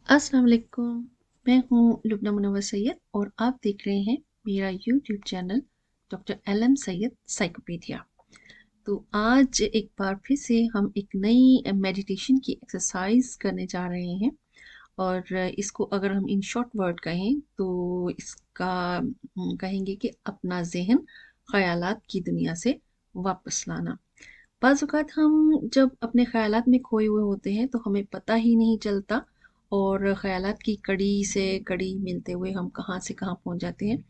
अस्सलाम वालेकुम। मैं हूँ लुब्ना मुनव्वर सैयद और आप देख रहे हैं मेरा YouTube channel doctor L M Syed Psychopedia. तो आज एक बार फिर से हम एक नई मेडिटेशन की एक्सरसाइज करने जा रहे हैं और इसको अगर हम इन शॉर्ट वर्ड कहें तो इसका कहेंगे कि अपना ज़हन ख़यालात की दुनिया से वापस लाना। बाज़ औक़ात हम जब अपने ख़यालात में खोए हुए होते हैं तो हमें पता ही नहीं चलता और ख़यालात की कड़ी से कड़ी मिलते हुए हम कहाँ से कहाँ पहुँच जाते हैं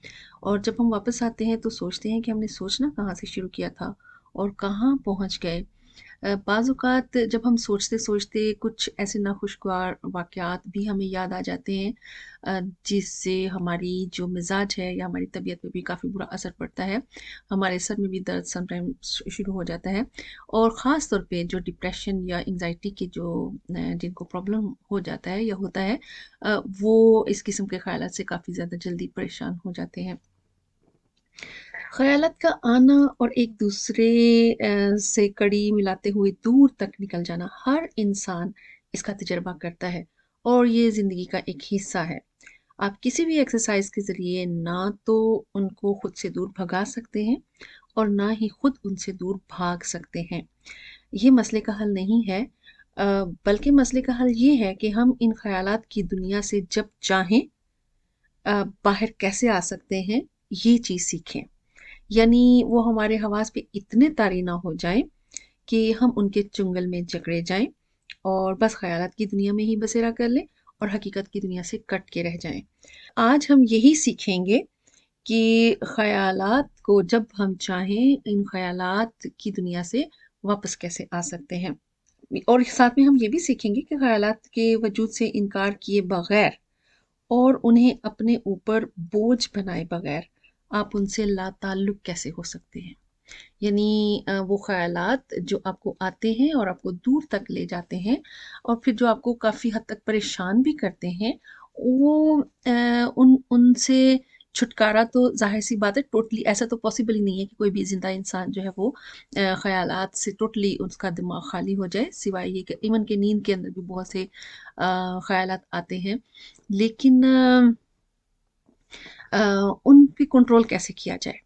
और जब हम वापस आते हैं तो सोचते हैं कि हमने सोचना कहाँ से शुरू किया था और कहाँ पहुँच गए। बाज़ औक़ात जब हम सोचते-सोचते कुछ ऐसे नाखुशगवार वाक़यात भी हमें याद आ जाते हैं जिससे हमारी जो मिज़ाज है या हमारी तबीयत पे भी काफ़ी बुरा असर पड़ता है। हमारे सर में भी दर्द समटाइम्स शुरू हो जाता है और ख़ास तौर पे जो डिप्रेशन या एंग्ज़ायटी के जो जिनको प्रॉब्लम हो जाता है या होता है वो इस किस्म के ख़यालात से काफ़ी ज़्यादा जल्दी परेशान हो जाते हैं। ख़यालात का आना और एक दूसरे से कड़ी मिलाते हुए दूर तक निकल जाना हर इंसान इसका तजुर्बा करता है और ये ज़िंदगी का एक हिस्सा है। आप किसी भी एक्सरसाइज के ज़रिए ना तो उनको खुद से दूर भगा सकते हैं और ना ही खुद उनसे दूर भाग सकते हैं। ये मसले का हल नहीं है बल्कि मसले का हल ये है कि हम इन ख़यालात की दुनिया से जब चाहें बाहर कैसे आ सकते हैं, ये चीज़ सीखें। यानी वो हमारे हवास पे इतने तारी ना हो जाएँ कि हम उनके चुंगल में जकड़े जाएँ और बस ख़यालात की दुनिया में ही बसेरा कर लें और हकीकत की दुनिया से कट के रह जाएँ। आज हम यही सीखेंगे कि ख़यालात को जब हम चाहें इन ख़यालात की दुनिया से वापस कैसे आ सकते हैं। और साथ में हम ये भी सीखेंगे कि ख़यालात के वजूद से इनकार किए बगैर और उन्हें अपने ऊपर बोझ बनाए बगैर आप उनसे लाताल्लुक़ कैसे हो सकते हैं। यानी वो ख़यालात जो आपको आते हैं और आपको दूर तक ले जाते हैं और फिर जो आपको काफ़ी हद तक परेशान भी करते हैं, वो उनसे छुटकारा तो ज़ाहिर-सी बात है टोटली ऐसा तो पॉसिबल ही नहीं है कि कोई भी ज़िंदा इंसान जो है वो ख़यालात से टोटली उसका दिमाग खाली हो जाए, सिवाय ये कि इवन कि नींद के अंदर भी बहुत से ख़यालात आते हैं। लेकिन अ, उन पे कंट्रोल कैसे किया जाए?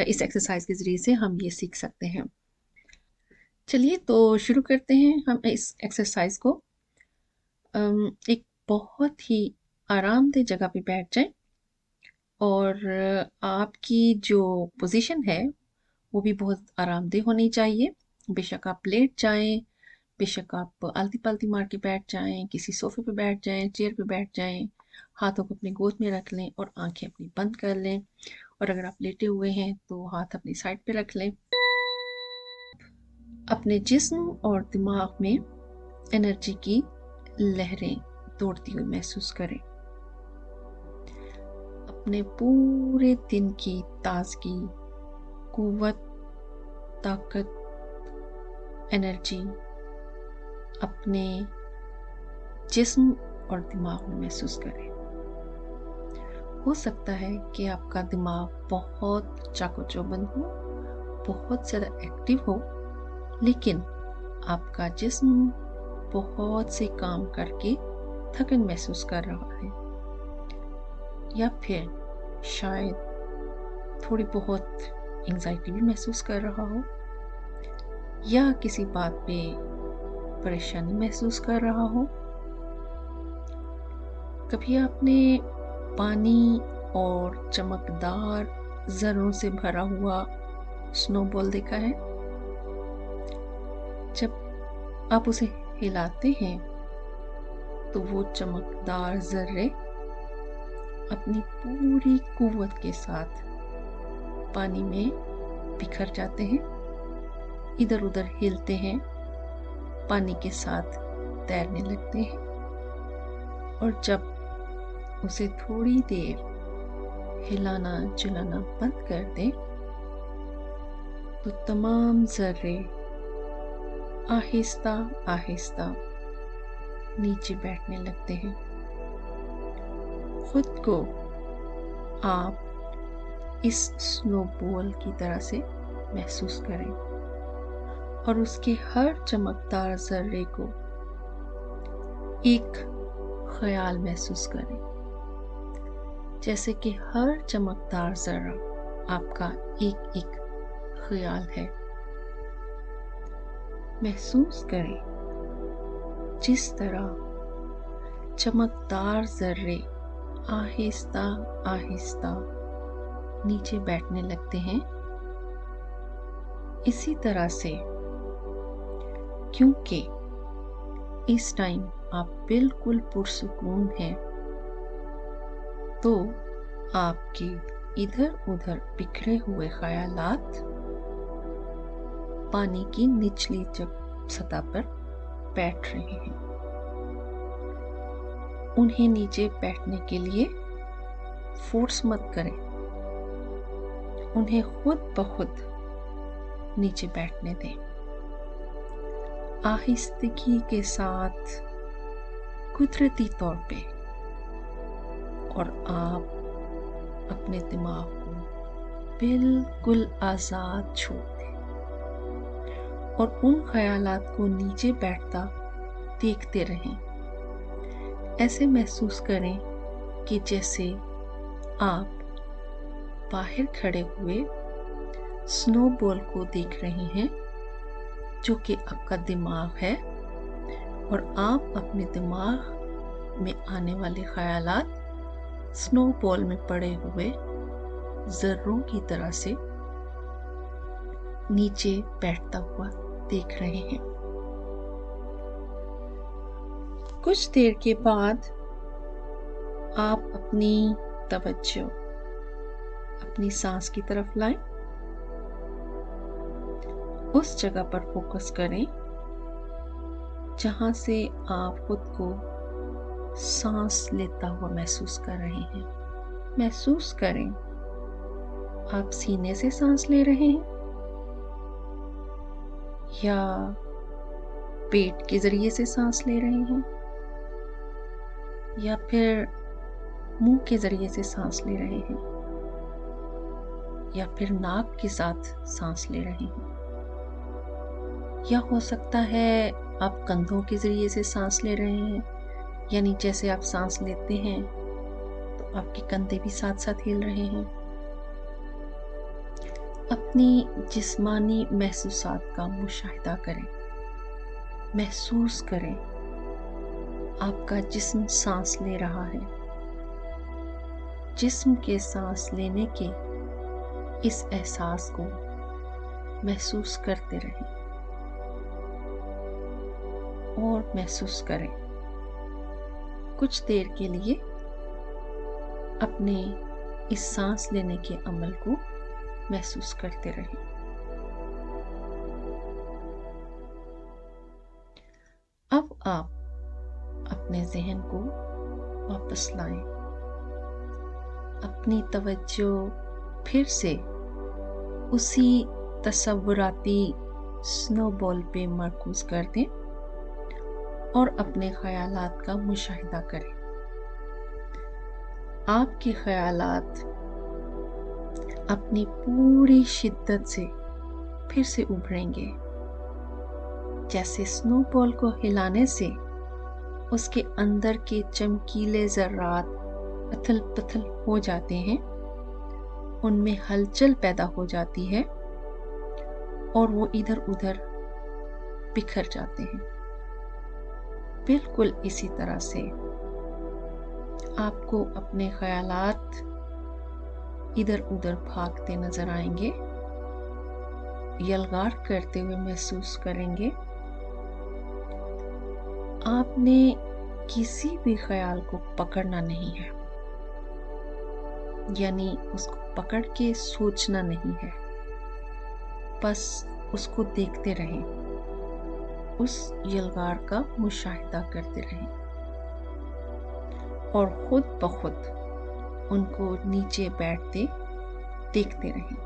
इस एक्सरसाइज के ज़रिए से हम ये सीख सकते हैं। चलिए तो शुरू करते हैं हम इस एक्सरसाइज को। एक बहुत ही आरामदेह जगह पे बैठ जाएँ और आपकी जो पोज़ीशन है, वो भी बहुत आरामदेह होनी चाहिए। बेशक आप लेट जाएँ, बेशक आप आलती-पालती मार के बैठ जाएँ, किसी सोफ़े पे बैठ जाएँ, चेयर पे बैठ जाएँ, हाथों को अपनी गोद में रख लें और आँखें अपनी बंद कर लें और अगर आप लेटे हुए हैं, तो हाथ अपनी साइड पे रख लें। अपने जिस्म और दिमाग में एनर्जी की लहरें दौड़ती हुई महसूस करें। अपने पूरे दिन की ताजगी, कुव्वत, ताकत, एनर्जी अपने जिस्म और दिमाग में महसूस करें। हो सकता है कि आपका दिमाग बहुत चाको-चौबंद हो, बहुत ज़्यादा एक्टिव हो, लेकिन आपका जिस्म बहुत से काम करके थकन महसूस कर रहा है या फिर शायद थोड़ी बहुत एंग्जाइटी भी महसूस कर रहा हो या किसी बात पे परेशानी महसूस कर रहा हो। कभी आपने पानी और चमकदार ज़र्रों से भरा हुआ स्नोबॉल देखा है? जब आप उसे हिलाते हैं तो वो चमकदार ज़र्रे अपनी पूरी कुव्वत के साथ पानी में बिखर जाते हैं, इधर-उधर हिलते हैं, पानी के साथ तैरने लगते हैं और जब उसे थोड़ी देर हिलाना-जुलाना बंद कर दें, तो तमाम ज़र्रे आहिस्ता-आहिस्ता नीचे बैठने लगते हैं। खुद को आप इस स्नोबॉल की तरह से महसूस करें और उसके हर चमकदार ज़र्रे को एक خیال محسوس کریں، جیسے کہ ہر چمکدار ذرہ آپ کا ایک ایک خیال ہے۔ محسوس کریں جس طرح چمکدار ذرے آہستہ آہستہ نیچے بیٹھنے لگتے ہیں۔ اسی طرح سے، کیونکہ اس ٹائم آپ بالکل پرسکون ہیں، تو آپ کے ادھر ادھر بکھرے ہوئے خیالات پانی کی نچلی سطح پر بیٹھ رہے ہیں۔ انہیں نیچے بیٹھنے کے لیے فورس مت کریں، انہیں خود بخود نیچے بیٹھنے دیں۔ آہستگی کے ساتھ، قدرتی طور پہ، اور آپ اپنے دماغ کو بالکل آزاد چھوڑ دیں اور ان خیالات کو نیچے بیٹھتا دیکھتے رہیں۔ ایسے محسوس کریں کہ جیسے آپ باہر کھڑے ہوئے سنو بال کو دیکھ رہے ہیں، جو کہ آپ کا دماغ ہے، اور آپ اپنے دماغ میں آنے والے خیالات سنو بال میں پڑے ہوئے ذروں کی طرح سے نیچے بیٹھتا ہوا دیکھ رہے ہیں۔ کچھ دیر کے بعد آپ اپنی توجہ اپنی سانس کی طرف لائیں، اس جگہ پر فوکس کریں جہاں سے آپ خود کو سانس لیتا ہوا محسوس کر رہے ہیں۔ محسوس کریں آپ سینے سے سانس لے رہے ہیں یا پیٹ کے ذریعے سے سانس لے رہے ہیں، یا پھر منہ کے ذریعے سے سانس لے رہے ہیں، یا پھر ناک کے ساتھ سانس لے رہے ہیں، یا ہو سکتا ہے آپ کندھوں کے ذریعے سے سانس لے رہے ہیں، یعنی جیسے آپ سانس لیتے ہیں تو آپ کے کندھے بھی ساتھ ساتھ ہل رہے ہیں۔ اپنی جسمانی محسوسات کا مشاہدہ کریں، محسوس کریں آپ کا جسم سانس لے رہا ہے۔ جسم کے سانس لینے کے اس احساس کو محسوس کرتے رہیں اور محسوس کریں۔ کچھ دیر کے لیے اپنے اس سانس لینے کے عمل کو محسوس کرتے رہیں۔ اب آپ اپنے ذہن کو واپس لائیں، اپنی توجہ پھر سے اسی تصوراتی سنو بال پہ مرکوز کر دیں اور اپنے خیالات کا مشاہدہ کریں۔ آپ کے خیالات اپنی پوری شدت سے پھر سے ابھریں گے، جیسے سنو بال کو ہلانے سے اس کے اندر کے چمکیلے ذرات اتھل پتھل ہو جاتے ہیں، ان میں ہلچل پیدا ہو جاتی ہے اور وہ ادھر ادھر بکھر جاتے ہیں۔ بالکل اسی طرح سے آپ کو اپنے خیالات ادھر ادھر بھاگتے نظر آئیں گے، یلغار کرتے ہوئے محسوس کریں گے۔ آپ نے کسی بھی خیال کو پکڑنا نہیں ہے، یعنی اس کو پکڑ کے سوچنا نہیں ہے، بس اس کو دیکھتے رہیں، اس یلغار کا مشاہدہ کرتے رہیں اور خود بخود ان کو نیچے بیٹھتے دیکھتے رہیں،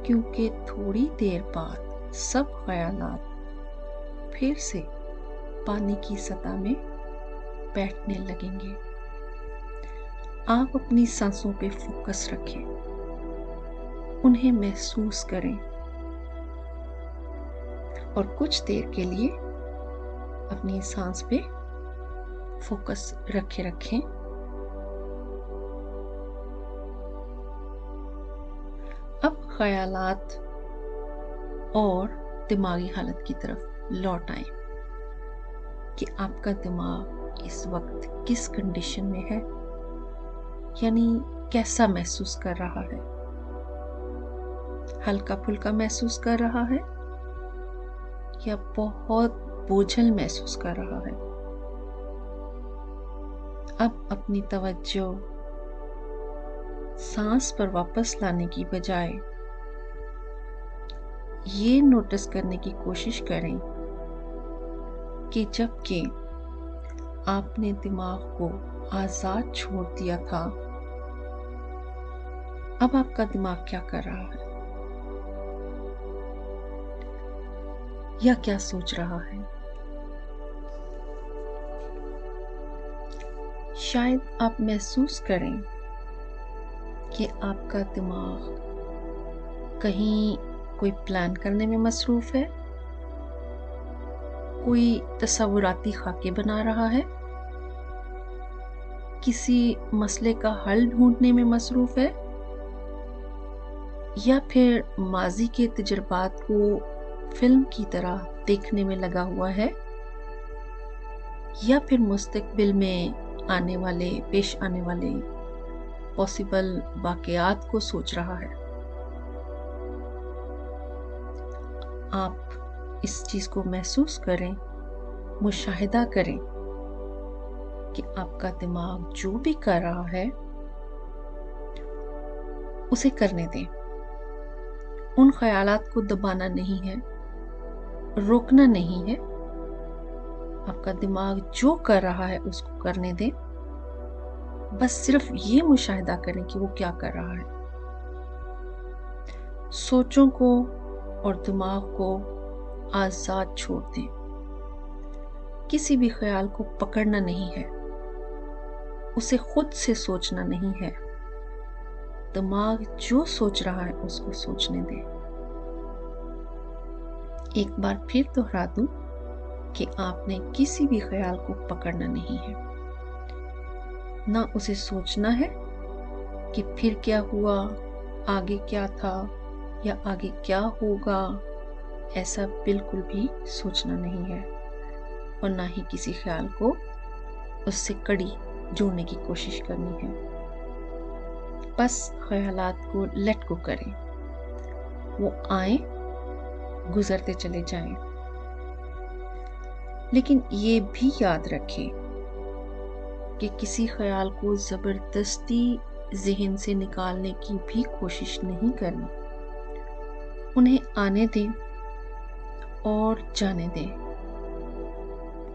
کیونکہ تھوڑی دیر بعد سب خیالات پھر سے پانی کی سطح میں بیٹھنے لگیں گے۔ آپ اپنی سانسوں پہ فوکس رکھیں، انہیں محسوس کریں اور کچھ دیر کے لیے اپنی سانس پہ फोकस रखे रखें। अब ख्यालात और दिमागी हालत की तरफ लौट आए कि आपका दिमाग इस वक्त किस कंडीशन में है, यानी कैसा महसूस कर रहा है। हल्का फुल्का महसूस कर रहा है या बहुत बोझल महसूस कर रहा है। अब अपनी तवज्जो सांस पर वापस लाने की बजाय ये नोटिस करने की कोशिश करें कि जबकि आपने दिमाग को आजाद छोड़ दिया था, अब आपका दिमाग क्या कर रहा है या क्या सोच रहा है। शायद आप महसूस करें कि आपका दिमाग कहीं कोई प्लान करने में मसरूफ है, कोई तस्वुराती खाके बना रहा है, किसी मसले का हल ढूंढने में मसरूफ है, या फिर माजी के तजुर्बात को फिल्म की तरह देखने में लगा हुआ है, या फिर मुस्तकबिल में पेश आने वाले पॉसिबल वाक़यात को सोच रहा है। आप इस चीज को महसूस करें, मुशाहिदा करें कि आपका दिमाग जो भी कर रहा है उसे करने दें। उन ख्यालात को दबाना नहीं है, रोकना नहीं है। आपका दिमाग जो कर रहा है उसको करने दें। बस सिर्फ ये मुशाहिदा करें कि वो क्या कर रहा है। सोचों को और दिमाग को आजाद छोड़ दें। किसी भी ख्याल को पकड़ना नहीं है, उसे खुद से सोचना नहीं है। दिमाग जो सोच रहा है उसको सोचने दें। एक बार फिर दोहरा दूं कि आपने किसी भी ख्याल को पकड़ना नहीं है, ना उसे सोचना है कि फिर क्या हुआ, आगे क्या था या आगे क्या होगा। ऐसा बिल्कुल भी सोचना नहीं है और ना ही किसी ख्याल को उससे कड़ी जोड़ने की कोशिश करनी है। बस ख्यालात को लेट गो करें, वो आए गुजरते चले जाएं। लेकिन ये भी याद रखें कि किसी ख्याल को जबरदस्ती ज़हन से निकालने की भी कोशिश नहीं करनी। उन्हें आने दें और जाने दें।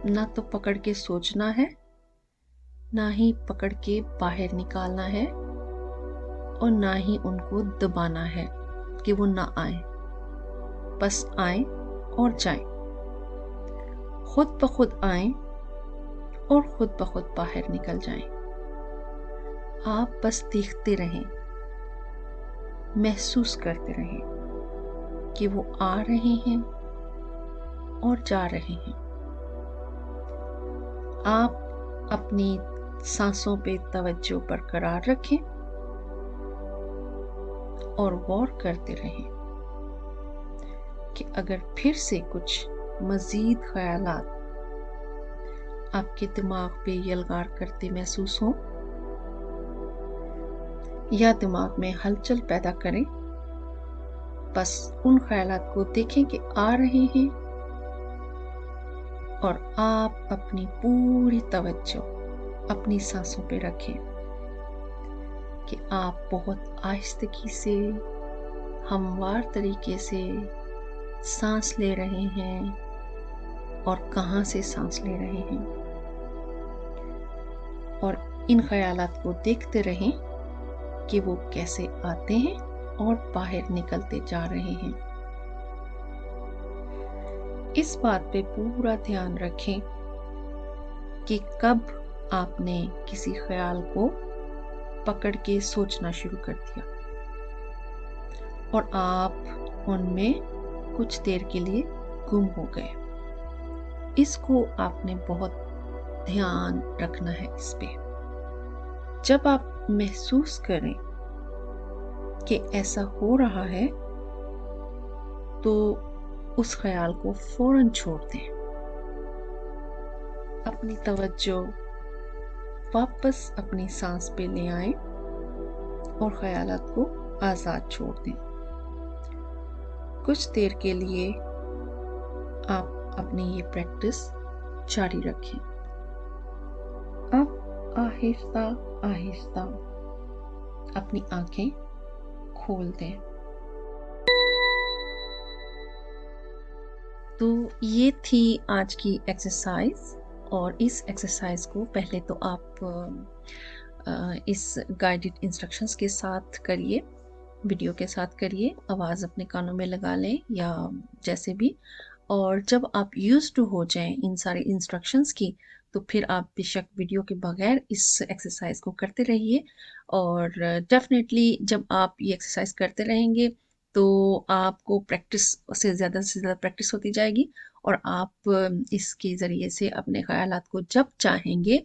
ना तो पकड़ के सोचना है, ना ही पकड़ के बाहर निकालना है, और ना ही उनको दबाना है कि वो ना आए। बस आए और जाएं। खुद ब खुद आएं और खुद ब खुद बाहर निकल जाएं। आप बस देखते रहें, महसूस करते रहें कि वो आ रहे हैं और जा रहे हैं। आप अपनी सांसों पे तवज्जो बरकरार रखें और गौर करते रहें कि अगर फिर से कुछ मजीद ख्यालात आपके दिमाग पे यलगार करते महसूस हों या दिमाग में हलचल पैदा करें, बस उन ख्यालात को देखें कि आ रहे हैं और आप अपनी पूरी तवज्जो अपनी सांसों पे रखें कि आप बहुत आहिस्तगी से, हमवार तरीके से सांस ले रहे हैं और कहाँ से सांस ले रहे हैं। और इन ख्यालात को देखते रहें कि वो कैसे आते हैं और बाहर निकलते जा रहे हैं। इस बात पे पूरा ध्यान रखें कि कब आपने किसी ख्याल को पकड़ के सोचना शुरू कर दिया और आप उनमें कुछ देर के लिए गुम हो गए। इसको आपने बहुत دھیان رکھنا ہے اس پہ۔ جب آپ محسوس کریں کہ ایسا ہو رہا ہے تو اس خیال کو فوراً چھوڑ دیں، اپنی توجہ واپس اپنی سانس پہ لے آئیں اور خیالات کو آزاد چھوڑ دیں۔ کچھ دیر کے لیے آپ اپنی یہ پریکٹس جاری رکھیں۔ اب آہستہ آہستہ اپنی آنکھیں کھول دیں۔ تو یہ تھی آج کی ایکسرسائز، اور اس ایکسرسائز کو پہلے تو آپ اس گائیڈڈ انسٹرکشنز کے ساتھ کریے، ویڈیو کے ساتھ کریے، آواز اپنے کانوں میں لگا لیں یا جیسے بھی، اور جب آپ یوز ٹو ہو جائیں ان سارے انسٹرکشنز کی تو پھر آپ بے شک ویڈیو کے بغیر اس ایکسرسائز کو کرتے رہیے، اور ڈیفینیٹلی جب آپ یہ ایکسرسائز کرتے رہیں گے تو آپ کو پریکٹس سے زیادہ پریکٹس ہوتی جائے گی، اور آپ اس کے ذریعے سے اپنے خیالات کو جب چاہیں گے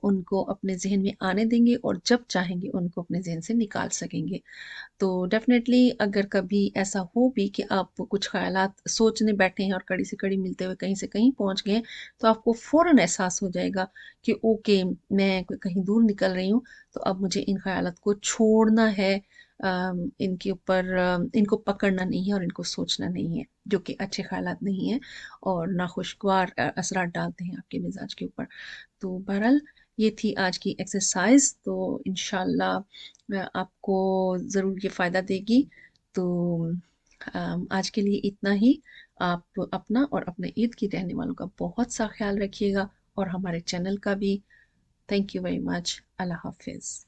ان کو اپنے ذہن میں آنے دیں گے، اور جب چاہیں گے ان کو اپنے ذہن سے نکال سکیں گے۔ تو ڈیفینیٹلی اگر کبھی ایسا ہو بھی کہ آپ کچھ خیالات سوچنے بیٹھے ہیں اور کڑی سے کڑی ملتے ہوئے کہیں سے کہیں پہنچ گئے، تو آپ کو فوراً احساس ہو جائے گا کہ اوکے میں کہیں دور نکل رہی ہوں، تو اب مجھے ان خیالات کو چھوڑنا ہے، ان کے اوپر ان کو پکڑنا نہیں ہے اور ان کو سوچنا نہیں ہے، جو کہ اچھے خیالات نہیں ہیں اور ناخوشگوار اثرات ڈالتے ہیں آپ کے مزاج کے اوپر۔ تو بہرحال یہ تھی آج کی ایکسرسائز، تو انشاءاللہ آپ کو ضرور یہ فائدہ دے گی۔ تو آج کے لیے اتنا ہی۔ آپ اپنا اور اپنے ارد گرد رہنے والوں کا بہت سا خیال رکھیے گا، اور ہمارے چینل کا بھی۔ Thank you very much. اللہ حافظ۔